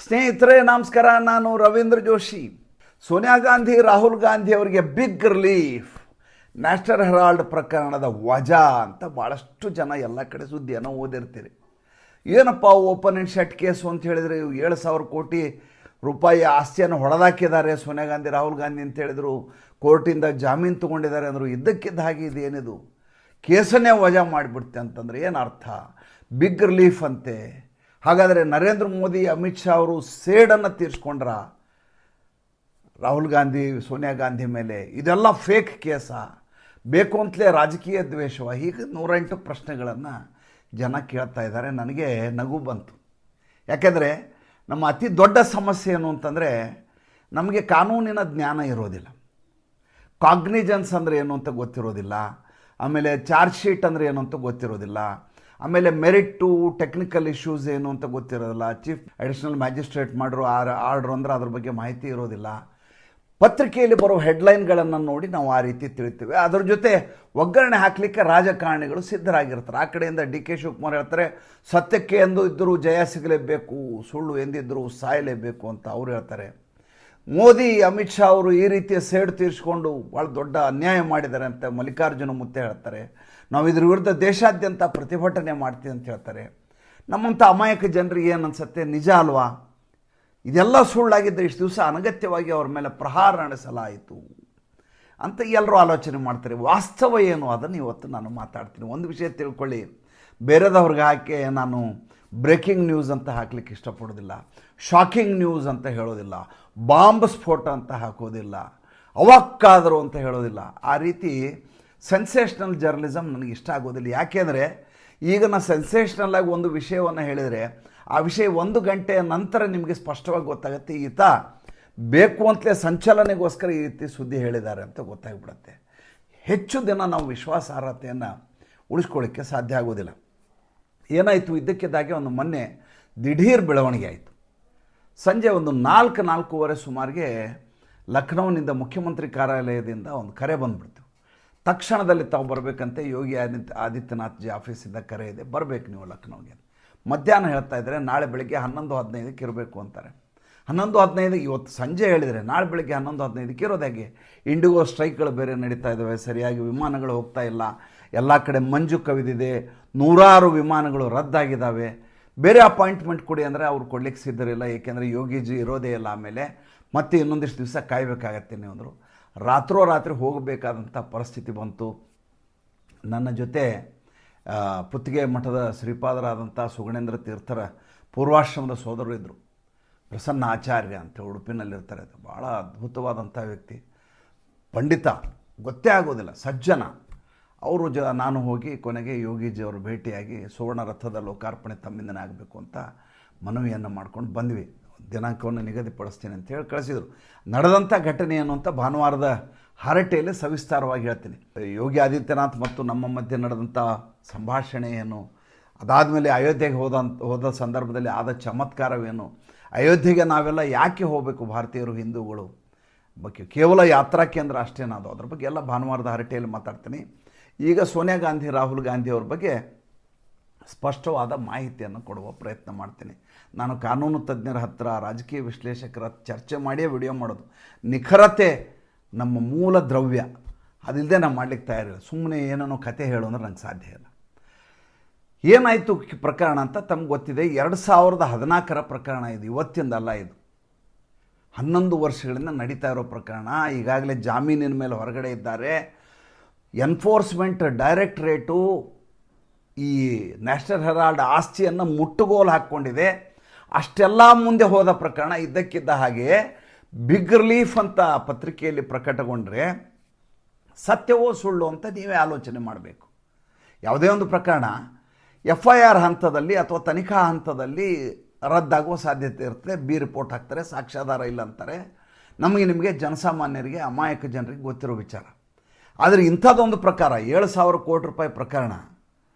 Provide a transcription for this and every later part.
ಸ್ನೇಹಿತರೆ ನಮಸ್ಕಾರ, ನಾನು ರವೀಂದ್ರ ಜೋಶಿ. ಸೋನಿಯಾ ಗಾಂಧಿ, ರಾಹುಲ್ ಗಾಂಧಿ ಅವರಿಗೆ ಬಿಗ್ ರಿಲೀಫ್. ನ್ಯಾಷನಲ್ ಹೆರಾಲ್ಡ್ ಪ್ರಕರಣದ ವಜಾ ಅಂತ ಭಾಳಷ್ಟು ಜನ ಎಲ್ಲ ಕಡೆ ಸುದ್ದಿಯನ್ನು ಓದಿರ್ತೀರಿ. ಏನಪ್ಪ ಓಪನ್ ಆ್ಯಂಡ್ ಶಟ್ ಕೇಸು ಅಂತ ಹೇಳಿದರೆ 7,000 ಕೋಟಿ ರೂಪಾಯಿ ಆಸ್ತಿಯನ್ನು ಹೊಡೆದಾಕಿದ್ದಾರೆ ಸೋನಿಯಾ ಗಾಂಧಿ, ರಾಹುಲ್ ಗಾಂಧಿ ಅಂತ ಹೇಳಿದರು. ಕೋರ್ಟಿಂದ ಜಾಮೀನು ತೊಗೊಂಡಿದ್ದಾರೆ ಅಂದರು. ಇದ್ದಕ್ಕಿದ್ದ ಹಾಗೆ ಇದೇನಿದು ಕೇಸನ್ನೇ ವಜಾ ಮಾಡಿಬಿಡ್ತೆ ಅಂತಂದರೆ ಏನು ಅರ್ಥ? ಬಿಗ್ ರಿಲೀಫ್ ಅಂತೆ. ಹಾಗಾದರೆ ನರೇಂದ್ರ ಮೋದಿ, ಅಮಿತ್ ಶಾ ಅವರು ಸೇಡನ್ನು ತೀರಿಸ್ಕೊಂಡ್ರ ರಾಹುಲ್ ಗಾಂಧಿ, ಸೋನಿಯಾ ಗಾಂಧಿ ಮೇಲೆ? ಇದೆಲ್ಲ ಫೇಕ್ ಕೇಸಾ? ಬೇಕು ಅಂತಲೇ ರಾಜಕೀಯ ದ್ವೇಷವ? ಹೀಗೆ 108 ಪ್ರಶ್ನೆಗಳನ್ನು ಜನ ಕೇಳ್ತಾ ಇದ್ದಾರೆ. ನನಗೆ ನಗು ಬಂತು. ಯಾಕೆಂದರೆ ನಮ್ಮ ಅತಿ ದೊಡ್ಡ ಸಮಸ್ಯೆ ಏನು ಅಂತಂದರೆ ನಮಗೆ ಕಾನೂನಿನ ಜ್ಞಾನ ಇರೋದಿಲ್ಲ. ಕಾಗ್ನಿಜನ್ಸ್ ಅಂದರೆ ಏನು ಅಂತ ಗೊತ್ತಿರೋದಿಲ್ಲ. ಆಮೇಲೆ ಚಾರ್ಜ್ ಶೀಟ್ ಅಂದರೆ ಏನು ಅಂತ ಗೊತ್ತಿರೋದಿಲ್ಲ. ಆಮೇಲೆ ಮೆರಿಟು, ಟೆಕ್ನಿಕಲ್ ಇಶ್ಯೂಸ್ ಏನು ಅಂತ ಗೊತ್ತಿರೋದಿಲ್ಲ. ಚೀಫ್ ಅಡಿಷನಲ್ ಮ್ಯಾಜಿಸ್ಟ್ರೇಟ್ ಮಾಡಿರೋ ಆರ್ಡ್ರ್ ಅಂದರೆ ಅದ್ರ ಬಗ್ಗೆ ಮಾಹಿತಿ ಇರೋದಿಲ್ಲ. ಪತ್ರಿಕೆಯಲ್ಲಿ ಬರೋ ಹೆಡ್ಲೈನ್ಗಳನ್ನು ನೋಡಿ ನಾವು ಆ ರೀತಿ ತಿಳಿತೀವಿ. ಅದ್ರ ಜೊತೆ ಒಗ್ಗರಣೆ ಹಾಕಲಿಕ್ಕೆ ರಾಜಕಾರಣಿಗಳು ಸಿದ್ಧರಾಗಿರ್ತಾರೆ. ಆ ಕಡೆಯಿಂದ DK ಶಿವಕುಮಾರ್ ಹೇಳ್ತಾರೆ, ಸತ್ಯಕ್ಕೆ ಎಂದು ಇದ್ದರೂ ಜಯ ಸಿಗಲೇಬೇಕು, ಸುಳ್ಳು ಎಂದಿದ್ದರೂ ಸಾಯಲೇಬೇಕು ಅಂತ ಅವ್ರು ಹೇಳ್ತಾರೆ. ಮೋದಿ, ಅಮಿತ್ ಶಾ ಅವರು ಈ ರೀತಿಯ ಸೇಡು ತೀರಿಸ್ಕೊಂಡು ಭಾಳ ದೊಡ್ಡ ಅನ್ಯಾಯ ಮಾಡಿದ್ದಾರೆ ಅಂತ ಮಲ್ಲಿಕಾರ್ಜುನ ಮುತ್ತೆ ಹೇಳ್ತಾರೆ. ನಾವು ಇದ್ರ ವಿರುದ್ಧ ದೇಶಾದ್ಯಂತ ಪ್ರತಿಭಟನೆ ಮಾಡ್ತೀವಿ ಅಂತ ಹೇಳ್ತಾರೆ. ನಮ್ಮಂಥ ಅಮಾಯಕ ಜನರಿಗೆ ಏನು ಅನಿಸುತ್ತೆ, ನಿಜ ಅಲ್ವಾ? ಇದೆಲ್ಲ ಸುಳ್ಳಾಗಿದ್ದರೆ ಇಷ್ಟು ದಿವಸ ಅನಗತ್ಯವಾಗಿ ಅವ್ರ ಮೇಲೆ ಪ್ರಹಾರ ನಡೆಸಲಾಯಿತು ಅಂತ ಎಲ್ಲರೂ ಆಲೋಚನೆ ಮಾಡ್ತಾರೆ. ವಾಸ್ತವ ಏನು ಅದನ್ನು ಇವತ್ತು ನಾನು ಮಾತಾಡ್ತೀನಿ. ಒಂದು ವಿಷಯ ತಿಳ್ಕೊಳ್ಳಿ, ಬೇರೆದವ್ರಿಗೆ ಹಾಕಿ ನಾನು ಬ್ರೇಕಿಂಗ್ ನ್ಯೂಸ್ ಅಂತ ಹಾಕ್ಲಿಕ್ಕೆ ಇಷ್ಟಪಡೋದಿಲ್ಲ, ಶಾಕಿಂಗ್ ನ್ಯೂಸ್ ಅಂತ ಹೇಳೋದಿಲ್ಲ, ಬಾಂಬ್ ಸ್ಫೋಟ ಅಂತ ಹಾಕೋದಿಲ್ಲ, ಅವಕ್ಕಾದರು ಅಂತ ಹೇಳೋದಿಲ್ಲ. ಆ ರೀತಿ ಸೆನ್ಸೇಷ್ನಲ್ ಜರ್ನಲಿಸಮ್ ನನಗೆ ಇಷ್ಟ ಆಗೋದಿಲ್ಲ. ಯಾಕೆಂದರೆ ಈಗ ನಾನು ಸೆನ್ಸೇಷ್ನಲ್ ಆಗಿ ಒಂದು ವಿಷಯವನ್ನು ಹೇಳಿದರೆ ಆ ವಿಷಯ 1 ಗಂಟೆಯ ನಂತರ ನಿಮಗೆ ಸ್ಪಷ್ಟವಾಗಿ ಗೊತ್ತಾಗುತ್ತೆ, ಈತ ಬೇಕು ಅಂತಲೇ ಸಂಚಲನೆಗೋಸ್ಕರ ಈ ರೀತಿ ಸುದ್ದಿ ಹೇಳಿದ್ದಾರೆ ಅಂತ ಗೊತ್ತಾಗ್ಬಿಡುತ್ತೆ. ಹೆಚ್ಚು ದಿನ ನಾವು ವಿಶ್ವಾಸಾರ್ಹತೆಯನ್ನು ಉಳಿಸ್ಕೊಳ್ಳಿಕ್ಕೆ ಸಾಧ್ಯ ಆಗೋದಿಲ್ಲ. ಏನಾಯಿತು, ಇದ್ದಕ್ಕಿದ್ದಾಗೆ ಒಂದು ಮೊನ್ನೆ ದಿಢೀರ್ ಬೆಳವಣಿಗೆ ಆಯಿತು. ಸಂಜೆ ಒಂದು 4:15 ಸುಮಾರಿಗೆ ಲಖನೌನಿಂದ ಮುಖ್ಯಮಂತ್ರಿ ಕಾರ್ಯಾಲಯದಿಂದ ಒಂದು ಕರೆ ಬಂದುಬಿಡ್ತು. ತಕ್ಷಣದಲ್ಲಿ ತಾವು ಬರಬೇಕಂತೆ, ಯೋಗಿ ಆದಿತ್ಯನಾಥ್ ಜಿ ಆಫೀಸಿಂದ ಕರೆ ಇದೆ, ಬರಬೇಕು ನೀವು ಲಖನೌಗೆ. ಮಧ್ಯಾಹ್ನ ಹೇಳ್ತಾ ಇದ್ದಾರೆ, ನಾಳೆ ಬೆಳಗ್ಗೆ 11:15ಕ್ಕೆ ಇರಬೇಕು ಅಂತಾರೆ. 11:15 ಇವತ್ತು ಸಂಜೆ ಹೇಳಿದರೆ ನಾಳೆ ಬೆಳಗ್ಗೆ 11:15ಕ್ಕೆ ಇರೋದು ಹೇಗೆ? ಇಂಡಿಗೋ ಸ್ಟ್ರೈಕ್ಗಳು ಬೇರೆ ನಡೀತಾ ಇದ್ದಾವೆ, ಸರಿಯಾಗಿ ವಿಮಾನಗಳು ಹೋಗ್ತಾ ಇಲ್ಲ, ಎಲ್ಲ ಕಡೆ ಮಂಜು ಕವಿದಿದೆ, 100 ವಿಮಾನಗಳು ರದ್ದಾಗಿದ್ದಾವೆ. ಬೇರೆ ಅಪಾಯಿಂಟ್ಮೆಂಟ್ ಕೊಡಿ ಅಂದರೆ ಅವ್ರು ಕೊಡ್ಲಿಕ್ಕೆ ಸಿದ್ಧರಿಲ್ಲ, ಏಕೆಂದರೆ ಯೋಗಿಜಿ ಇರೋದೇ ಇಲ್ಲ. ಆಮೇಲೆ ಮತ್ತೆ ಇನ್ನೊಂದಿಷ್ಟು ದಿವಸ ಕಾಯಬೇಕಾಗತ್ತೆ ನೀವು ಅಂದರು. ರಾತ್ರೋರಾತ್ರಿ ಹೋಗಬೇಕಾದಂಥ ಪರಿಸ್ಥಿತಿ ಬಂತು. ನನ್ನ ಜೊತೆ ಪುತ್ತಿಗೆ ಮಠದ ಶ್ರೀಪಾದರಾದಂಥ ಸುಗಣೇಂದ್ರ ತೀರ್ಥರ ಪೂರ್ವಾಶ್ರಮದ ಸೋದರರು ಇದ್ದರು, ಪ್ರಸನ್ನ ಆಚಾರ್ಯ ಅಂತ ಉಡುಪಿನಲ್ಲಿರ್ತಾರೆ. ಭಾಳ ಅದ್ಭುತವಾದಂಥ ವ್ಯಕ್ತಿ, ಪಂಡಿತ, ಗೊತ್ತೇ ಆಗೋದಿಲ್ಲ, ಸಜ್ಜನ. ಅವರು ನಾನು ಹೋಗಿ ಕೊನೆಗೆ ಯೋಗಿಜಿಯವರು ಭೇಟಿಯಾಗಿ ಸುವರ್ಣ ರಥದ ಲೋಕಾರ್ಪಣೆ ತಮ್ಮಿಂದನೇ ಆಗಬೇಕು ಅಂತ ಮನವಿಯನ್ನು ಮಾಡ್ಕೊಂಡು ಬಂದ್ವಿ. ದಿನಾಂಕವನ್ನು ನಿಗದಿಪಡಿಸ್ತೀನಿ ಅಂತ ಹೇಳಿ ಕಳಿಸಿದರು. ನಡೆದಂಥ ಘಟನೆ ಏನು ಅಂತ ಭಾನುವಾರದ ಹರಟೆಯಲ್ಲಿ ಸವಿಸ್ತಾರವಾಗಿ ಹೇಳ್ತೀನಿ. ಯೋಗಿ ಆದಿತ್ಯನಾಥ್ ಮತ್ತು ನಮ್ಮ ಮಧ್ಯೆ ನಡೆದಂಥ ಸಂಭಾಷಣೆ ಏನು, ಅದಾದಮೇಲೆ ಅಯೋಧ್ಯೆಗೆ ಹೋದ ಸಂದರ್ಭದಲ್ಲಿ ಆದ ಚಮತ್ಕಾರವೇನು, ಅಯೋಧ್ಯೆಗೆ ನಾವೆಲ್ಲ ಯಾಕೆ ಹೋಗಬೇಕು ಭಾರತೀಯರು, ಹಿಂದೂಗಳು, ಬಗ್ಗೆ ಕೇವಲ ಯಾತ್ರಾ ಕೇಂದ್ರ ಅಷ್ಟೇನಾದು, ಅದ್ರ ಬಗ್ಗೆ ಎಲ್ಲ ಭಾನುವಾರದ ಹರಟೆಯಲ್ಲಿ ಮಾತಾಡ್ತೀನಿ. ಈಗ ಸೋನಿಯಾ ಗಾಂಧಿ, ರಾಹುಲ್ ಗಾಂಧಿ ಅವ್ರ ಬಗ್ಗೆ ಸ್ಪಷ್ಟವಾದ ಮಾಹಿತಿಯನ್ನು ಕೊಡುವ ಪ್ರಯತ್ನ ಮಾಡ್ತೀನಿ. ನಾನು ಕಾನೂನು ತಜ್ಞರ ಹತ್ರ, ರಾಜಕೀಯ ವಿಶ್ಲೇಷಕರ ಚರ್ಚೆ ಮಾಡಿಯೇ ವಿಡಿಯೋ ಮಾಡೋದು. ನಿಖರತೆ ನಮ್ಮ ಮೂಲ ದ್ರವ್ಯ, ಅದಿಲ್ಲದೆ ನಾನು ಮಾಡ್ಲಿಕ್ಕೆ ತಯಾರಿಲ್ಲ. ಸುಮ್ಮನೆ ಏನೇನೋ ಕತೆ ಹೇಳು ಅಂದ್ರೆ ನಂಗೆ ಸಾಧ್ಯ ಇಲ್ಲ. ಏನಾಯಿತು ಪ್ರಕರಣ ಅಂತ ತಮ್ಗೆ ಗೊತ್ತಿದೆ. 2014ರ ಪ್ರಕರಣ ಇದು, ಇವತ್ತಿಂದಲ್ಲ. ಇದು 11 ವರ್ಷಗಳಿಂದ ನಡೀತಾ ಇರೋ ಪ್ರಕರಣ. ಈಗಾಗಲೇ ಜಾಮೀನಿನ ಮೇಲೆ ಹೊರಗಡೆ ಇದ್ದಾರೆ. ಎನ್ಫೋರ್ಸ್ಮೆಂಟ್ ಡೈರೆಕ್ಟರೇಟು ಈ ನ್ಯಾಷನಲ್ ಹೆರಾಲ್ಡ್ ಆಸ್ತಿಯನ್ನು ಮುಟ್ಟುಗೋಲು ಹಾಕ್ಕೊಂಡಿದೆ. ಅಷ್ಟೆಲ್ಲ ಮುಂದೆ ಹೋದ ಪ್ರಕರಣ ಇದ್ದಕ್ಕಿದ್ದ ಹಾಗೆ ಬಿಗ್ ರಿಲೀಫ್ ಅಂತ ಪತ್ರಿಕೆಯಲ್ಲಿ ಪ್ರಕಟಗೊಂಡ್ರೆ ಸತ್ಯವೋ ಸುಳ್ಳು ಅಂತ ನೀವೇ ಆಲೋಚನೆ ಮಾಡಬೇಕು. ಯಾವುದೇ ಒಂದು ಪ್ರಕರಣ FIR ಹಂತದಲ್ಲಿ ಅಥವಾ ತನಿಖಾ ಹಂತದಲ್ಲಿ ರದ್ದಾಗುವ ಸಾಧ್ಯತೆ ಇರ್ತದೆ. B ರಿಪೋರ್ಟ್ ಹಾಕ್ತಾರೆ, ಸಾಕ್ಷ್ಯಾಧಾರ ಇಲ್ಲ ಅಂತಾರೆ. ನಿಮಗೆ ಜನಸಾಮಾನ್ಯರಿಗೆ, ಅಮಾಯಕ ಜನರಿಗೆ ಗೊತ್ತಿರೋ ವಿಚಾರ. ಆದರೆ ಇಂಥದ್ದೊಂದು ಪ್ರಕಾರ 7,000 ಕೋಟಿ ರೂಪಾಯಿ ಪ್ರಕರಣ,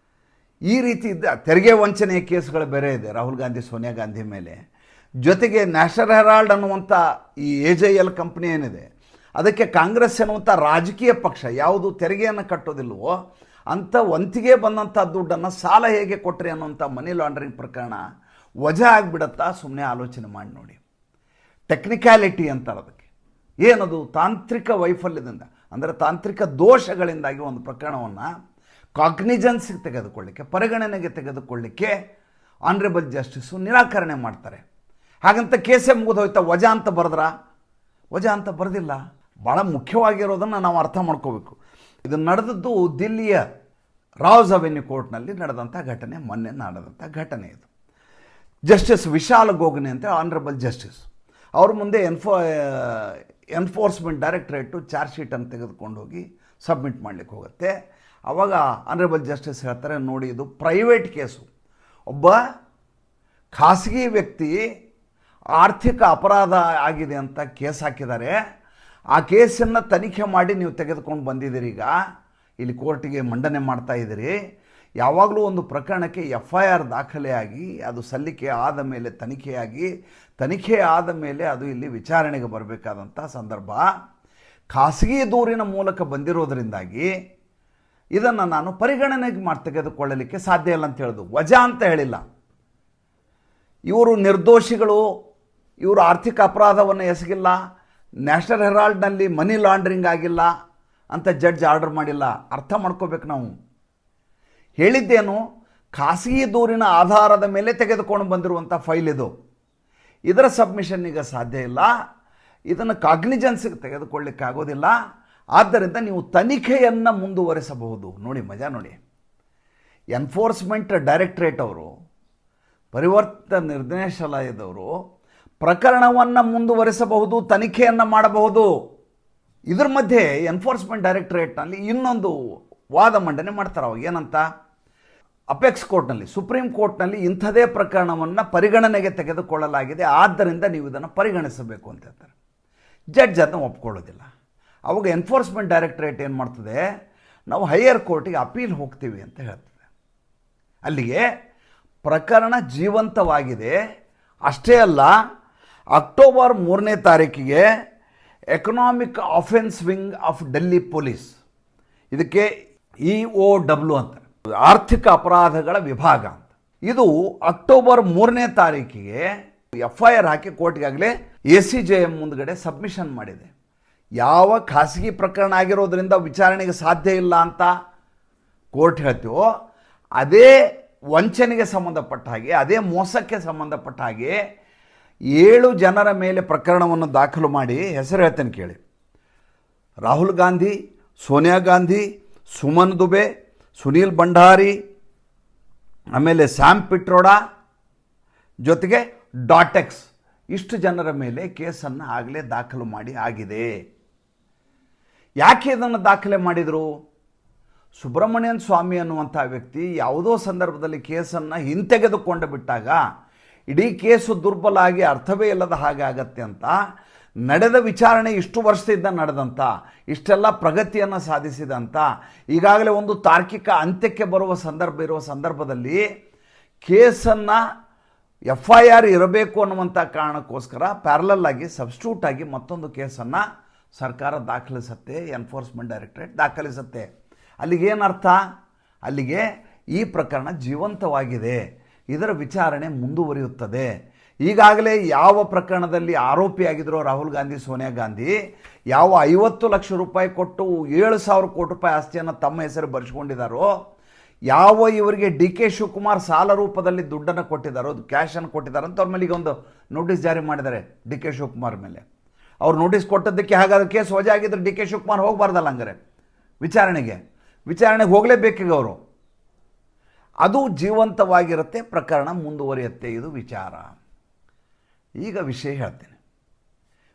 ಈ ರೀತಿ ಇದ್ದ ತೆರಿಗೆ ವಂಚನೆಯ ಕೇಸುಗಳು ಬೇರೆ ಇದೆ ರಾಹುಲ್ ಗಾಂಧಿ, ಸೋನಿಯಾ ಗಾಂಧಿ ಮೇಲೆ. ಜೊತೆಗೆ ನ್ಯಾಷನಲ್ ಹೆರಾಲ್ಡ್ ಅನ್ನುವಂಥ ಈ AJL ಕಂಪ್ನಿ ಏನಿದೆ, ಅದಕ್ಕೆ ಕಾಂಗ್ರೆಸ್ ಅನ್ನುವಂಥ ರಾಜಕೀಯ ಪಕ್ಷ ಯಾವುದು ತೆರಿಗೆಯನ್ನು ಕಟ್ಟೋದಿಲ್ವೋ ಅಂಥ ವಂತಿಗೆ ಬಂದಂಥ ದುಡ್ಡನ್ನು ಸಾಲ ಹೇಗೆ ಕೊಟ್ಟರೆ ಅನ್ನುವಂಥ ಮನಿ ಲಾಂಡ್ರಿಂಗ್ ಪ್ರಕರಣ ವಜಾ ಆಗಿಬಿಡತ್ತಾ? ಸುಮ್ಮನೆ ಆಲೋಚನೆ ಮಾಡಿ ನೋಡಿ. ಟೆಕ್ನಿಕ್ಯಾಲಿಟಿ ಅಂತಾರೆ ಅದಕ್ಕೆ. ಏನದು? ತಾಂತ್ರಿಕ ವೈಫಲ್ಯದಿಂದ, ಅಂದರೆ ತಾಂತ್ರಿಕ ದೋಷಗಳಿಂದಾಗಿ ಒಂದು ಪ್ರಕರಣವನ್ನು ಕಾಗ್ನಿಜೆನ್ಸ್ಗೆ ತೆಗೆದುಕೊಳ್ಳಿಕ್ಕೆ, ಪರಿಗಣನೆಗೆ ತೆಗೆದುಕೊಳ್ಳಿಕ್ಕೆ ಆನರೇಬಲ್ ಜಸ್ಟಿಸು ನಿರಾಕರಣೆ ಮಾಡ್ತಾರೆ. ಹಾಗಂತ ಕೇಸೇ ಮುಗಿದೋಯ್ತಾ? ವಜಾ ಅಂತ ಬರೆದ್ರ? ವಜಾ ಅಂತ ಬರೆದಿಲ್ಲ. ಭಾಳ ಮುಖ್ಯವಾಗಿರೋದನ್ನು ನಾವು ಅರ್ಥ ಮಾಡ್ಕೋಬೇಕು. ಇದು ನಡೆದದ್ದು ದಿಲ್ಲಿಯ ರಾವ್ಸ್ ಅವೆನ್ಯೂ ಕೋರ್ಟ್ನಲ್ಲಿ ನಡೆದಂಥ ಘಟನೆ, ಮೊನ್ನೆ ನಡೆದಂಥ ಘಟನೆ ಇದು. ಜಸ್ಟಿಸ್ ವಿಶಾಲ್ ಗೋಗನೆ ಅಂತ ಆನರೇಬಲ್ ಜಸ್ಟಿಸ್ ಅವ್ರ ಮುಂದೆ ಎನ್ಫೋರ್ಸ್ಮೆಂಟ್ ಡೈರೆಕ್ಟರೇಟು ಚಾರ್ಜ್ ಶೀಟನ್ನು ತೆಗೆದುಕೊಂಡು ಹೋಗಿ ಸಬ್ಮಿಟ್ ಮಾಡಲಿಕ್ಕೆ ಹೋಗುತ್ತೆ. ಆವಾಗ ಆನರೇಬಲ್ ಜಸ್ಟಿಸ್ ಹೇಳ್ತಾರೆ, ನೋಡಿ ಇದು ಪ್ರೈವೇಟ್ ಕೇಸು, ಒಬ್ಬ ಖಾಸಗಿ ವ್ಯಕ್ತಿ ಆರ್ಥಿಕ ಅಪರಾಧ ಆಗಿದೆ ಅಂತ ಕೇಸ್ ಹಾಕಿದ್ದಾರೆ. ಆ ಕೇಸನ್ನು ತನಿಖೆ ಮಾಡಿ ನೀವು ತೆಗೆದುಕೊಂಡು ಬಂದಿದ್ದೀರಿ, ಈಗ ಇಲ್ಲಿ ಕೋರ್ಟಿಗೆ ಮಂಡನೆ ಮಾಡ್ತಾ ಇದ್ದೀರಿ. ಯಾವಾಗಲೂ ಒಂದು ಪ್ರಕರಣಕ್ಕೆ FIR ದಾಖಲೆಯಾಗಿ ಅದು ಸಲ್ಲಿಕೆ ಆದ ಮೇಲೆ ತನಿಖೆ ಆದ ಮೇಲೆ ಅದು ಇಲ್ಲಿ ವಿಚಾರಣೆಗೆ ಬರಬೇಕಾದಂಥ ಸಂದರ್ಭ. ಖಾಸಗಿ ದೂರಿನ ಮೂಲಕ ಬಂದಿರೋದರಿಂದಾಗಿ ಇದನ್ನು ನಾನು ಪರಿಗಣನೆಗೆ ತೆಗೆದುಕೊಳ್ಳಲಿಕ್ಕೆ ಸಾಧ್ಯ ಇಲ್ಲ ಅಂತ ಹೇಳೋದು. ವಜಾ ಅಂತ ಹೇಳಿಲ್ಲ. ಇವರು ನಿರ್ದೋಷಿಗಳು, ಇವರು ಆರ್ಥಿಕ ಅಪರಾಧವನ್ನು ಎಸಗಿಲ್ಲ, ನ್ಯಾಷನಲ್ ಹೆರಾಲ್ಡ್ನಲ್ಲಿ ಮನಿ ಲಾಂಡ್ರಿಂಗ್ ಆಗಿಲ್ಲ ಅಂತ ಜಡ್ಜ್ ಆರ್ಡರ್ ಮಾಡಿಲ್ಲ. ಅರ್ಥ ಮಾಡ್ಕೋಬೇಕು ನಾವು. ಹೇಳಿದ್ದೇನು? ಖಾಸಗಿ ದೂರಿನ ಆಧಾರದ ಮೇಲೆ ತೆಗೆದುಕೊಂಡು ಬಂದಿರುವಂಥ ಫೈಲ್ ಇದು. ಇದರ ಸಬ್ಮಿಷನ್ ಈಗ ಸಾಧ್ಯ ಇಲ್ಲ. ಇದನ್ನು ಕಾಗ್ನಿಜೆನ್ಸ್ಗೆ ತೆಗೆದುಕೊಳ್ಳಿಕ್ಕೆ ಆಗೋದಿಲ್ಲ. ಆದ್ದರಿಂದ ನೀವು ತನಿಖೆಯನ್ನು ಮುಂದುವರಿಸಬಹುದು. ನೋಡಿ ಮಜಾ ನೋಡಿ. ಎನ್ಫೋರ್ಸ್ಮೆಂಟ್ ಡೈರೆಕ್ಟರೇಟ್ ಅವರು, ಪರಿವರ್ತನ ನಿರ್ದೇಶನಾಲಯದವರು ಪ್ರಕರಣವನ್ನು ಮುಂದುವರಿಸಬಹುದು, ತನಿಖೆಯನ್ನು ಮಾಡಬಹುದು. ಇದ್ರ ಮಧ್ಯೆ ಎನ್ಫೋರ್ಸ್ಮೆಂಟ್ ಡೈರೆಕ್ಟರೇಟ್ನಲ್ಲಿ ಇನ್ನೊಂದು ವಾದ ಮಂಡನೆ ಮಾಡ್ತಾರೆ. ಅವಾಗ ಏನಂತ? ಅಪೆಕ್ಸ್ ಕೋರ್ಟ್ನಲ್ಲಿ, ಸುಪ್ರೀಂ ಕೋರ್ಟ್ನಲ್ಲಿ ಇಂಥದೇ ಪ್ರಕರಣವನ್ನು ಪರಿಗಣನೆಗೆ ತೆಗೆದುಕೊಳ್ಳಲಾಗಿದೆ, ಆದ್ದರಿಂದ ನೀವು ಇದನ್ನು ಪರಿಗಣಿಸಬೇಕು ಅಂತ ಹೇಳ್ತಾರೆ. ಜಡ್ಜ್ ಅದನ್ನು ಒಪ್ಕೊಳ್ಳೋದಿಲ್ಲ. ಅವಾಗ ಎನ್ಫೋರ್ಸ್ಮೆಂಟ್ ಡೈರೆಕ್ಟರೇಟ್ ಏನು ಮಾಡ್ತದೆ? ನಾವು ಹೈಯರ್ ಕೋರ್ಟಿಗೆ ಅಪೀಲ್ ಹೋಗ್ತೀವಿ ಅಂತ ಹೇಳ್ತದೆ. ಅಲ್ಲಿಗೆ ಪ್ರಕರಣ ಜೀವಂತವಾಗಿದೆ. ಅಷ್ಟೇ ಅಲ್ಲ, ಅಕ್ಟೋಬರ್ 3ನೇ ತಾರೀಕಿಗೆ economic offence wing of Delhi police, ಇದಕ್ಕೆ EOW ಅಂತ, ಆರ್ಥಿಕ ಅಪರಾಧಗಳ ವಿಭಾಗ ಅಂತ, ಇದು ಅಕ್ಟೋಬರ್ 3ನೇ ತಾರೀಕಿಗೆ FIR ಹಾಕಿ ಕೋರ್ಟ್ಗಾಗಲೇ ACJM ಮುಂದ್ಗಡೆ ಸಬ್ಮಿಷನ್ ಮಾಡಿದೆ. ಯಾವ ಖಾಸಗಿ ಪ್ರಕರಣ ಆಗಿರೋದ್ರಿಂದ ವಿಚಾರಣೆಗೆ ಸಾಧ್ಯ ಇಲ್ಲ ಅಂತ ಕೋರ್ಟ್ ಹೇಳ್ತೀವೋ, ಅದೇ ವಂಚನೆಗೆ ಸಂಬಂಧಪಟ್ಟ ಹಾಗೆ, ಅದೇ ಮೋಸಕ್ಕೆ ಸಂಬಂಧಪಟ್ಟ ಹಾಗೆ 7 ಜನರ ಮೇಲೆ ಪ್ರಕರಣವನ್ನು ದಾಖಲು ಮಾಡಿ, ಹೆಸರು ಹೇಳ್ತೇನೆ ಕೇಳಿ: ರಾಹುಲ್ ಗಾಂಧಿ, ಸೋನಿಯಾ ಗಾಂಧಿ, ಸುಮನ್ ದುಬೆ, ಸುನೀಲ್ ಭಂಡಾರಿ, ಆಮೇಲೆ ಸ್ಯಾಮ್ ಪಿಟ್ರೋಡಾ, ಜೊತೆಗೆ ಡಾಟೆಕ್ಸ್, ಇಷ್ಟು ಜನರ ಮೇಲೆ ಕೇಸನ್ನು ಆಗಲೇ ದಾಖಲು ಮಾಡಿ ಆಗಿದೆ. ಯಾಕೆ ಇದನ್ನು ದಾಖಲೆ ಮಾಡಿದರು? ಸುಬ್ರಹ್ಮಣ್ಯನ್ ಸ್ವಾಮಿ ಅನ್ನುವಂಥ ವ್ಯಕ್ತಿ ಯಾವುದೋ ಸಂದರ್ಭದಲ್ಲಿ ಕೇಸನ್ನು ಹಿಂತೆಗೆದುಕೊಂಡು ಬಿಟ್ಟಾಗ ಇಡೀ ಕೇಸು ದುರ್ಬಲ ಆಗಿ ಅರ್ಥವೇ ಇಲ್ಲದ ಹಾಗೆ ಆಗತ್ತೆ ಅಂತ, ನಡೆದ ವಿಚಾರಣೆ ಇಷ್ಟು ವರ್ಷದಿಂದ ನಡೆದಂಥ, ಇಷ್ಟೆಲ್ಲ ಪ್ರಗತಿಯನ್ನು ಸಾಧಿಸಿದಂಥ, ಈಗಾಗಲೇ ಒಂದು ತಾರ್ಕಿಕ ಅಂತ್ಯಕ್ಕೆ ಬರುವ ಸಂದರ್ಭದಲ್ಲಿ ಕೇಸನ್ನು FIR ಇರಬೇಕು ಅನ್ನುವಂಥ ಕಾರಣಕ್ಕೋಸ್ಕರ ಪ್ಯಾರಲಲ್ ಆಗಿ ಸಬ್ಸ್ಟಿಟ್ಯೂಟ್ ಆಗಿ ಮತ್ತೊಂದು ಕೇಸನ್ನು ಸರ್ಕಾರ ದಾಖಲಿಸುತ್ತೆ, ಎನ್ಫೋರ್ಸ್ಮೆಂಟ್ ಡೈರೆಕ್ಟರೇಟ್ ದಾಖಲಿಸುತ್ತೆ. ಅಲ್ಲಿಗೇನರ್ಥ? ಅಲ್ಲಿಗೆ ಈ ಪ್ರಕರಣ ಜೀವಂತವಾಗಿದೆ, ಇದರ ವಿಚಾರಣೆ ಮುಂದುವರಿಯುತ್ತದೆ. ಈಗಾಗಲೇ ಯಾವ ಪ್ರಕರಣದಲ್ಲಿ ಆರೋಪಿಯಾಗಿದ್ದರೋ ರಾಹುಲ್ ಗಾಂಧಿ, ಸೋನಿಯಾ ಗಾಂಧಿ, ಯಾವ 50 ಲಕ್ಷ ರೂಪಾಯಿ ಕೊಟ್ಟು 7,000 ಕೋಟಿ ರೂಪಾಯಿ ಆಸ್ತಿಯನ್ನು ತಮ್ಮ ಹೆಸರು ಬರೆಸ್ಕೊಂಡಿದ್ದಾರೋ, ಯಾವ ಇವರಿಗೆ DK ಶಿವಕುಮಾರ್ ಸಾಲ ರೂಪದಲ್ಲಿ ದುಡ್ಡನ್ನು ಕೊಟ್ಟಿದ್ದಾರೋ, ಕ್ಯಾಶನ್ನು ಕೊಟ್ಟಿದ್ದಾರೆ ಅಂತ ಅವ್ರ ಮೇಲೆ ಈಗ ಒಂದು ನೋಟಿಸ್ ಜಾರಿ ಮಾಡಿದ್ದಾರೆ DK ಶಿವಕುಮಾರ್ ಮೇಲೆ. ಅವ್ರು ನೋಟಿಸ್ ಕೊಟ್ಟದ್ದಕ್ಕೆ ಹಾಗಾದ್ರೆ ಕೇಸ್ ವಜಾ ಆಗಿದ್ರೆ DK ಶಿವಕುಮಾರ್ ಹೋಗಬಾರ್ದಲ್ಲ, ಹಂಗಾರೆ ವಿಚಾರಣೆಗೆ ಹೋಗಲೇಬೇಕೀಗ ಅವರು. ಅದು ಜೀವಂತವಾಗಿರುತ್ತೆ, ಪ್ರಕರಣ ಮುಂದುವರಿಯುತ್ತೆ, ಇದು ವಿಚಾರ. ಈಗ ವಿಷಯ ಹೇಳ್ತೇನೆ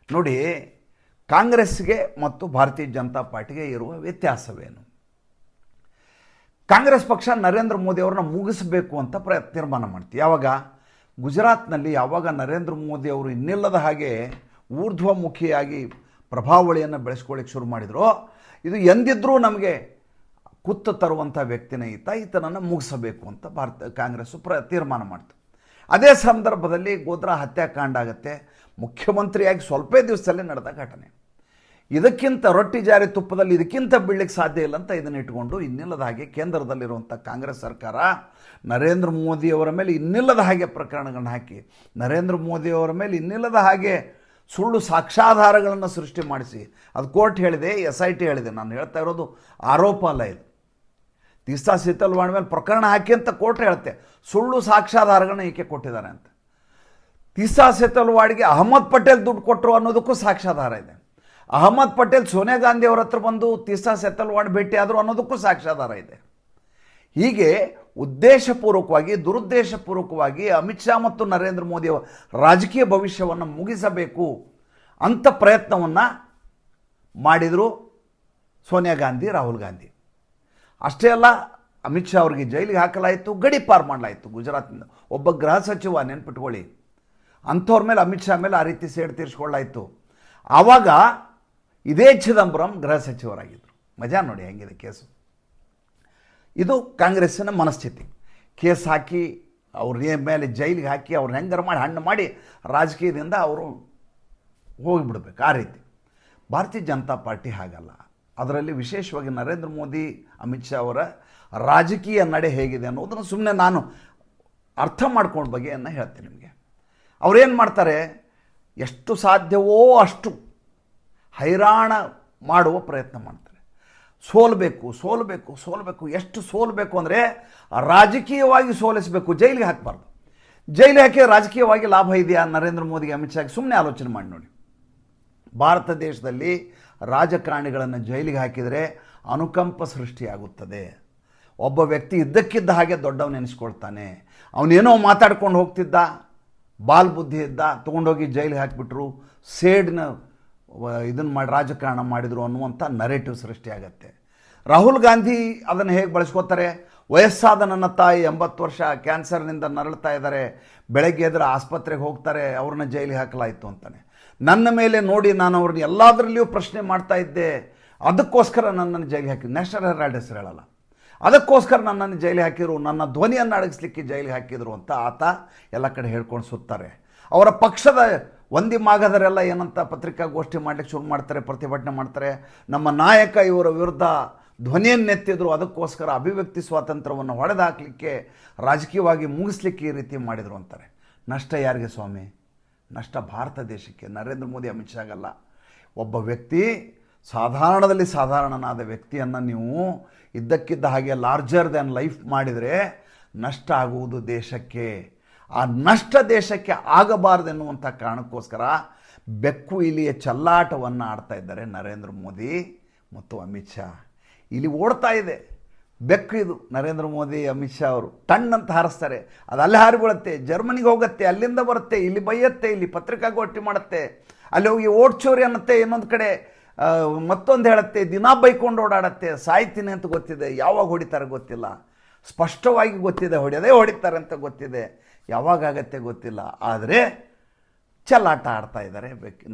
ನೋಡಿ. ಕಾಂಗ್ರೆಸ್ಗೆ ಮತ್ತು ಭಾರತೀಯ ಜನತಾ ಪಾರ್ಟಿಗೆ ಇರುವ ವ್ಯತ್ಯಾಸವೇನು? ಕಾಂಗ್ರೆಸ್ ಪಕ್ಷ ನರೇಂದ್ರ ಮೋದಿ ಅವ್ರನ್ನ ಮುಗಿಸಬೇಕು ಅಂತ ತೀರ್ಮಾನ ಮಾಡ್ತೀವಿ. ಯಾವಾಗ? ಗುಜರಾತ್ನಲ್ಲಿ ಯಾವಾಗ ನರೇಂದ್ರ ಮೋದಿ ಅವರು ಇನ್ನಿಲ್ಲದ ಹಾಗೆ ಊರ್ಧ್ವಮುಖಿಯಾಗಿ ಪ್ರಭಾವಳಿಯನ್ನು ಬೆಳೆಸ್ಕೊಳ್ಳಿಕ್ಕೆ ಶುರು ಮಾಡಿದ್ರು, ಇದು ಎಂದಿದ್ರೂ ನಮಗೆ ಕುತ್ತು ತರುವಂಥ ವ್ಯಕ್ತಿನೇ ಈತನನ್ನು ಮುಗಿಸಬೇಕು ಅಂತ ಕಾಂಗ್ರೆಸ್ಸು ತೀರ್ಮಾನ ಮಾಡ್ತು. ಅದೇ ಸಂದರ್ಭದಲ್ಲಿ ಗೋಧ್ರಾ ಹತ್ಯಾಕಾಂಡ ಆಗುತ್ತೆ. ಮುಖ್ಯಮಂತ್ರಿಯಾಗಿ ಸ್ವಲ್ಪ ದಿವಸದಲ್ಲೇ ನಡೆದ ಘಟನೆ. ಇದಕ್ಕಿಂತ ರೊಟ್ಟಿ ಜಾರಿ ತುಪ್ಪದಲ್ಲಿ ಇದಕ್ಕಿಂತ ಬೀಳಲಿಕ್ಕೆ ಸಾಧ್ಯ ಇಲ್ಲ ಅಂತ ಇದನ್ನು ಇಟ್ಕೊಂಡು ಇನ್ನಿಲ್ಲದ ಹಾಗೆ ಕೇಂದ್ರದಲ್ಲಿರುವಂಥ ಕಾಂಗ್ರೆಸ್ ಸರ್ಕಾರ ನರೇಂದ್ರ ಮೋದಿಯವರ ಮೇಲೆ ಇನ್ನಿಲ್ಲದ ಹಾಗೆ ಪ್ರಕರಣಗಳನ್ನು ಹಾಕಿ ನರೇಂದ್ರ ಮೋದಿಯವರ ಮೇಲೆ ಇನ್ನಿಲ್ಲದ ಹಾಗೆ ಸುಳ್ಳು ಸಾಕ್ಷ್ಯಾಧಾರಗಳನ್ನು ಸೃಷ್ಟಿ ಮಾಡಿಸಿ, ಅದು ಕೋರ್ಟ್ ಹೇಳಿದೆ, SIT ಹೇಳಿದೆ. ನಾನು ಹೇಳ್ತಾ ಇರೋದು ಆರೋಪ ಅಲ್ಲ, ಇದು ತೀಸ್ತಾ ಸೀತಲ್ವಾಡ್ ಮೇಲೆ ಪ್ರಕರಣ ಹಾಕಿ ಅಂತ ಕೋರ್ಟ್ ಹೇಳುತ್ತೆ. ಸುಳ್ಳು ಸಾಕ್ಷ್ಯಾಧಾರಗಳನ್ನ ಈಕೆ ಕೊಟ್ಟಿದ್ದಾರೆ ಅಂತ. ತೀಸ್ತಾ ಸೀತಲ್ವಾಡ್ಗೆ ಅಹಮದ್ ಪಟೇಲ್ ದುಡ್ಡು ಕೊಟ್ಟರು ಅನ್ನೋದಕ್ಕೂ ಸಾಕ್ಷ್ಯಾಧಾರ ಇದೆ. ಅಹಮದ್ ಪಟೇಲ್ ಸೋನಿಯಾ ಗಾಂಧಿ ಅವರ ಹತ್ರ ಬಂದು ತೀಸ್ತಾ ಸೀತಲ್ವಾಡ್ ಭೇಟಿ ಆದರು ಅನ್ನೋದಕ್ಕೂ ಸಾಕ್ಷ್ಯಾಧಾರ ಇದೆ. ಹೀಗೆ ಉದ್ದೇಶಪೂರ್ವಕವಾಗಿ ದುರುದ್ದೇಶಪೂರ್ವಕವಾಗಿ ಅಮಿತ್ ಶಾ ಮತ್ತು ನರೇಂದ್ರ ಮೋದಿಯವರ ರಾಜಕೀಯ ಭವಿಷ್ಯವನ್ನು ಮುಗಿಸಬೇಕು ಅಂತ ಪ್ರಯತ್ನವನ್ನು ಮಾಡಿದರು ಸೋನಿಯಾ ಗಾಂಧಿ, ರಾಹುಲ್ ಗಾಂಧಿ. ಅಷ್ಟೇ ಅಲ್ಲ, ಅಮಿತ್ ಶಾ ಅವರಿಗೆ ಜೈಲಿಗೆ ಹಾಕಲಾಯಿತು, ಗಡೀಪಾರು ಮಾಡಲಾಯಿತು. ಗುಜರಾತ್ನಿಂದ ಒಬ್ಬ ಗೃಹ ಸಚಿವ, ನೆನ್ಪಿಟ್ಕೊಳ್ಳಿ, ಅಂಥವ್ರ ಮೇಲೆ ಅಮಿತ್ ಶಾ ಮೇಲೆ ಆ ರೀತಿ ಸೇಡು ತೀರಿಸ್ಕೊಳ್ಳಾಯಿತು. ಆವಾಗ ಇದೇ ಚಿದಂಬರಂ ಗೃಹ ಸಚಿವರಾಗಿದ್ದರು. ಮಜಾ ನೋಡಿ ಹೆಂಗಿದೆ ಕೇಸು. ಇದು ಕಾಂಗ್ರೆಸ್ಸಿನ ಮನಸ್ಥಿತಿ. ಕೇಸ್ ಹಾಕಿ ಅವ್ರ ಮೇಲೆ ಜೈಲಿಗೆ ಹಾಕಿ ಅವ್ರನ್ನ ಹೆಂಗಾರ ಮಾಡಿ ಹಣ್ಣು ಮಾಡಿ ರಾಜಕೀಯದಿಂದ ಅವರು ಹೋಗಿಬಿಡ್ಬೇಕು, ಆ ರೀತಿ. ಭಾರತೀಯ ಜನತಾ ಪಾರ್ಟಿ ಹಾಗಲ್ಲ. ಅದರಲ್ಲಿ ವಿಶೇಷವಾಗಿ ನರೇಂದ್ರ ಮೋದಿ, ಅಮಿತ್ ಶಾ ಅವರ ರಾಜಕೀಯ ನಡೆ ಹೇಗಿದೆ ಅನ್ನೋದನ್ನು ಸುಮ್ಮನೆ ನಾನು ಅರ್ಥ ಮಾಡ್ಕೊಂಡ ಬಗ್ಗೆಯನ್ನು ಹೇಳ್ತೀನಿ ನಿಮಗೆ. ಅವರೇನು ಮಾಡ್ತಾರೆ, ಎಷ್ಟು ಸಾಧ್ಯವೋ ಅಷ್ಟು ಹೈರಾಣ ಮಾಡುವ ಪ್ರಯತ್ನ ಮಾಡ್ತಾರೆ. ಸೋಲಬೇಕು ಸೋಲಬೇಕು ಸೋಲಬೇಕು, ಎಷ್ಟು ಸೋಲಬೇಕು ಅಂದರೆ ರಾಜಕೀಯವಾಗಿ ಸೋಲಿಸಬೇಕು, ಜೈಲಿಗೆ ಹಾಕಬಾರ್ದು. ಜೈಲಿಗೆ ಹಾಕಿ ರಾಜಕೀಯವಾಗಿ ಲಾಭ ಇದೆಯಾ ನರೇಂದ್ರ ಮೋದಿಗೆ, ಅಮಿತ್ ಶಾಗೆ? ಸುಮ್ಮನೆ ಆಲೋಚನೆ ಮಾಡಿ ನೋಡಿ. ಭಾರತ ದೇಶದಲ್ಲಿ ರಾಜಕಾರಣಿಗಳನ್ನು ಜೈಲಿಗೆ ಹಾಕಿದರೆ ಅನುಕಂಪ ಸೃಷ್ಟಿಯಾಗುತ್ತದೆ. ಒಬ್ಬ ವ್ಯಕ್ತಿ ಇದ್ದಕ್ಕಿದ್ದ ಹಾಗೆ ದೊಡ್ಡವನು ನೆನೆಸ್ಕೊಳ್ತಾನೆ. ಅವನೇನೋ ಮಾತಾಡ್ಕೊಂಡು ಹೋಗ್ತಿದ್ದ, ಬಾಲ್ ಬುದ್ಧಿ ಇದ್ದ, ತೊಗೊಂಡೋಗಿ ಜೈಲಿಗೆ ಹಾಕಿಬಿಟ್ರು, ಸೇಡ್ನ ಇದನ್ನು ಮಾಡಿ ರಾಜಕಾರಣ ಮಾಡಿದರು ಅನ್ನುವಂಥ ನರೇಟಿವ್ ಸೃಷ್ಟಿಯಾಗತ್ತೆ. ರಾಹುಲ್ ಗಾಂಧಿ ಅದನ್ನು ಹೇಗೆ ಬಳಸ್ಕೋತಾರೆ? ವಯಸ್ಸಾದ ನನ್ನ ತಾಯಿ 80 ವರ್ಷ ಕ್ಯಾನ್ಸರ್ನಿಂದ ನರಳ್ತಾ ಇದ್ದಾರೆ, ಬೆಳಗ್ಗೆ ಎದ್ರೆ ಆಸ್ಪತ್ರೆಗೆ ಹೋಗ್ತಾರೆ, ಅವ್ರನ್ನ ಜೈಲಿಗೆ ಹಾಕಲಾಯಿತು ಅಂತಾನೆ. ನನ್ನ ಮೇಲೆ ನೋಡಿ ನಾನು ಅವ್ರನ್ನ ಎಲ್ಲದರಲ್ಲಿಯೂ ಪ್ರಶ್ನೆ ಮಾಡ್ತಾ ಇದ್ದೆ, ಅದಕ್ಕೋಸ್ಕರ ನನ್ನನ್ನು ಜೈಲಿಗೆ ಹಾಕಿದ್ರು. ನ್ಯಾಷನಲ್ ಹೆರಾಲ್ಡ್ ಹೆಸರು ಹೇಳಲ್ಲ, ಅದಕ್ಕೋಸ್ಕರ ನನ್ನನ್ನು ಜೈಲಿಗೆ ಹಾಕಿದ್ರು, ನನ್ನ ಧ್ವನಿಯನ್ನು ಅಡಗಿಸ್ಲಿಕ್ಕೆ ಜೈಲಿಗೆ ಹಾಕಿದರು ಅಂತ ಆತ ಎಲ್ಲ ಕಡೆ ಹೇಳ್ಕೊಂಡು ಸುತ್ತಾರೆ. ಅವರ ಪಕ್ಷದ ಒಂದಿ ಮಾಗದರೆಲ್ಲ ಏನಂತ ಪತ್ರಿಕಾಗೋಷ್ಠಿ ಮಾಡಲಿಕ್ಕೆ ಶುರು ಮಾಡ್ತಾರೆ, ಪ್ರತಿಭಟನೆ ಮಾಡ್ತಾರೆ. ನಮ್ಮ ನಾಯಕ ಇವರ ವಿರುದ್ಧ ಧ್ವನಿಯನ್ನೆತ್ತಿದ್ರು, ಅದಕ್ಕೋಸ್ಕರ ಅಭಿವ್ಯಕ್ತಿ ಸ್ವಾತಂತ್ರ್ಯವನ್ನು ಹೊಡೆದಾಕಲಿಕ್ಕೆ, ರಾಜಕೀಯವಾಗಿ ಮುಗಿಸ್ಲಿಕ್ಕೆ ಈ ರೀತಿ ಮಾಡಿದರು ಅಂತಾರೆ. ನಷ್ಟ ಯಾರಿಗೆ ಸ್ವಾಮಿ? ನಷ್ಟ ಭಾರತ ದೇಶಕ್ಕೆ, ನರೇಂದ್ರ ಮೋದಿ, ಅಮಿತ್ ಶಾಗಲ್ಲ. ಒಬ್ಬ ವ್ಯಕ್ತಿ ಸಾಧಾರಣದಲ್ಲಿ ಸಾಧಾರಣನಾದ ವ್ಯಕ್ತಿಯನ್ನು ನೀವು ಇದ್ದಕ್ಕಿದ್ದ ಹಾಗೆ ಲಾರ್ಜರ್ ದ್ಯಾನ್ ಲೈಫ್ ಮಾಡಿದರೆ ನಷ್ಟ ಆಗುವುದು ದೇಶಕ್ಕೆ. ಆ ನಷ್ಟ ದೇಶಕ್ಕೆ ಆಗಬಾರ್ದೆನ್ನುವಂಥ ಕಾರಣಕ್ಕೋಸ್ಕರ ಬೆಕ್ಕು ಇಲಿಯ ಚಲ್ಲಾಟವನ್ನು ಆಡ್ತಾ ಇದ್ದಾರೆ ನರೇಂದ್ರ ಮೋದಿ ಮತ್ತು ಅಮಿತ್ ಶಾ. ಇಲ್ಲಿ ಓಡ್ತಾ ಇದೆ ಬೆಕ್ಕು, ಇದು ನರೇಂದ್ರ ಮೋದಿ, ಅಮಿತ್ ಶಾ ಅವರು ಟಣ್ಣಂತ ಹಾರಿಸ್ತಾರೆ, ಅದು ಅಲ್ಲಿ ಹಾರಿಬೀಳುತ್ತೆ, ಜರ್ಮನಿಗೆ ಹೋಗುತ್ತೆ, ಅಲ್ಲಿಂದ ಬರುತ್ತೆ, ಇಲ್ಲಿ ಬೈಯುತ್ತೆ, ಇಲ್ಲಿ ಪತ್ರಿಕಾಗೋಷ್ಠಿ ಮಾಡುತ್ತೆ, ಅಲ್ಲಿ ಹೋಗಿ ಓಡ್ಚೋರಿ ಅನ್ನತ್ತೆ, ಇನ್ನೊಂದು ಕಡೆ ಮತ್ತೊಂದು ಹೇಳುತ್ತೆ, ದಿನ ಬೈಕೊಂಡು ಓಡಾಡತ್ತೆ. ಸಾಯ್ತೀನಿ ಅಂತ ಗೊತ್ತಿದೆ, ಯಾವಾಗ ಹೊಡಿತಾರೆ ಗೊತ್ತಿಲ್ಲ, ಸ್ಪಷ್ಟವಾಗಿ ಗೊತ್ತಿದೆ, ಹೊಡಿತಾರೆ ಅಂತ ಗೊತ್ತಿದೆ, ಯಾವಾಗತ್ತೆ ಗೊತ್ತಿಲ್ಲ. ಆದರೆ ಚೆಲ್ಲಾಟ ಆಡ್ತಾ ಇದ್ದಾರೆ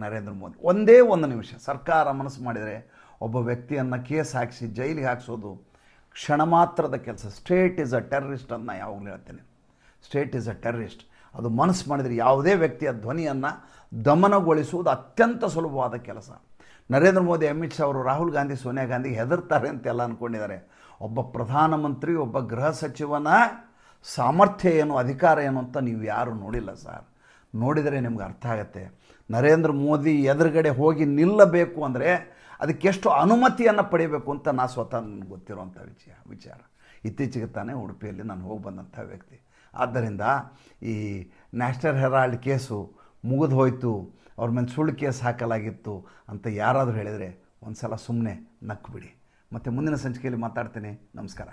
ನರೇಂದ್ರ ಮೋದಿ. ಒಂದೇ ಒಂದು ನಿಮಿಷ ಸರ್ಕಾರ ಮನಸ್ಸು ಮಾಡಿದರೆ ಒಬ್ಬ ವ್ಯಕ್ತಿಯನ್ನು ಕೇಸ್ ಹಾಕಿಸಿ ಜೈಲಿಗೆ ಹಾಕಿಸೋದು ಕ್ಷಣ ಮಾತ್ರದ ಕೆಲಸ. ಸ್ಟೇಟ್ ಈಸ್ ಅ ಟೆರರಿಸ್ಟ್ ಅಂತ ಯಾವಾಗಲೂ ಹೇಳ್ತೇನೆ. State is a terrorist. ಅದು ಮನಸ್ಸು ಮಾಡಿದರೆ ಯಾವುದೇ ವ್ಯಕ್ತಿಯ ಧ್ವನಿಯನ್ನು ದಮನಗೊಳಿಸುವುದು ಅತ್ಯಂತ ಸುಲಭವಾದ ಕೆಲಸ. ನರೇಂದ್ರ ಮೋದಿ, ಅಮಿತ್ ಶಾ ಅವರು ರಾಹುಲ್ ಗಾಂಧಿ, ಸೋನಿಯಾ ಗಾಂಧಿಗೆ ಹೆದರ್ತಾರೆ ಅಂತೆಲ್ಲ ಅಂದ್ಕೊಂಡಿದ್ದಾರೆ. ಒಬ್ಬ ಪ್ರಧಾನಮಂತ್ರಿ, ಒಬ್ಬ ಗೃಹ ಸಚಿವನ ಸಾಮರ್ಥ್ಯ ಏನು, ಅಧಿಕಾರ ಏನು ಅಂತ ನೀವು ಯಾರು ನೋಡಿಲ್ಲ ಸರ್. ನೋಡಿದರೆ ನಿಮ್ಗೆ ಅರ್ಥ ಆಗುತ್ತೆ. ನರೇಂದ್ರ ಮೋದಿ ಎದುರುಗಡೆ ಹೋಗಿ ನಿಲ್ಲಬೇಕು ಅಂದರೆ ಅದಕ್ಕೆಷ್ಟು ಅನುಮತಿಯನ್ನು ಪಡೆಯಬೇಕು ಅಂತ ನಾನು ಸ್ವತಃ ನನಗೆ ಗೊತ್ತಿರುವಂಥ ವಿಚಾರ. ಇತ್ತೀಚೆಗೆ ತಾನೇ ಉಡುಪಿಯಲ್ಲಿ ನಾನು ಹೋಗಿ ಬಂದಂಥ ವ್ಯಕ್ತಿ. ಆದ್ದರಿಂದ ಈ ನ್ಯಾಷನಲ್ ಹೆರಾಲ್ಡ್ ಕೇಸು ಮುಗಿದು ಹೋಯಿತು, ಅವ್ರ ಮೇಲೆ ಸುಳ್ಳು ಕೇಸ್ ಹಾಕಲಾಗಿತ್ತು ಅಂತ ಯಾರಾದರೂ ಹೇಳಿದರೆ ಒಂದು ಸಲ ಸುಮ್ಮನೆ ನಕ್ಕು ಬಿಡಿ. ಮತ್ತು ಮುಂದಿನ ಸಂಚಿಕೆಯಲ್ಲಿ ಮಾತಾಡ್ತೀನಿ. ನಮಸ್ಕಾರ.